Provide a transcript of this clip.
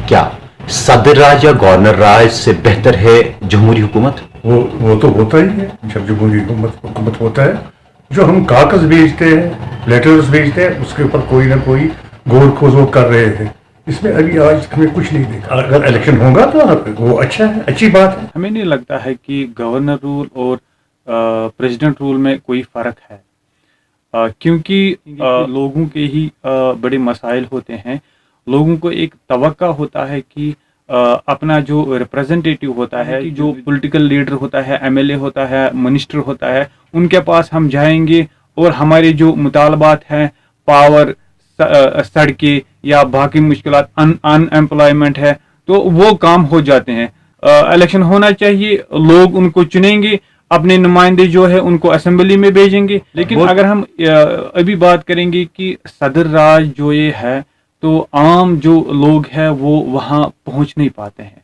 کیا صدر راج یا گورنر راج سے بہتر ہے جمہوری حکومت؟ وہ تو ہوتا ہی ہے جب جمہوری حکومت ہوتا ہے. جو ہم کاغذ بھیجتے ہیں، لیٹرز بھیجتے ہیں، اس کے اوپر کوئی نہ کوئی غور خوض وہ کر رہے ہیں. اس میں ابھی آج ہمیں کچھ نہیں دیکھا. اگر الیکشن ہوگا تو وہ اچھا ہے، اچھی بات ہے. ہمیں نہیں لگتا ہے کہ گورنر رول اور پریزیڈنٹ رول میں کوئی فرق ہے، کیونکہ لوگوں کے ہی بڑے مسائل ہوتے ہیں. لوگوں کو ایک توقع ہوتا ہے کہ اپنا جو ریپریزنٹیٹیو ہوتا ہے، جو پولیٹیکل لیڈر ہوتا ہے، ایم ایل اے ہوتا ہے، منسٹر ہوتا ہے، ان کے پاس ہم جائیں گے اور ہمارے جو مطالبات ہیں، پاور، سڑکیں یا باقی مشکلات، ان ایمپلائمنٹ ہے، تو وہ کام ہو جاتے ہیں. الیکشن ہونا چاہیے، لوگ ان کو چنیں گے، اپنے نمائندے جو ہے ان کو اسمبلی میں بھیجیں گے. لیکن اگر ہم ابھی بات کریں گے کہ صدر راج جو یہ ہے، تو عام جو لوگ ہیں وہ وہاں پہنچ نہیں پاتے ہیں.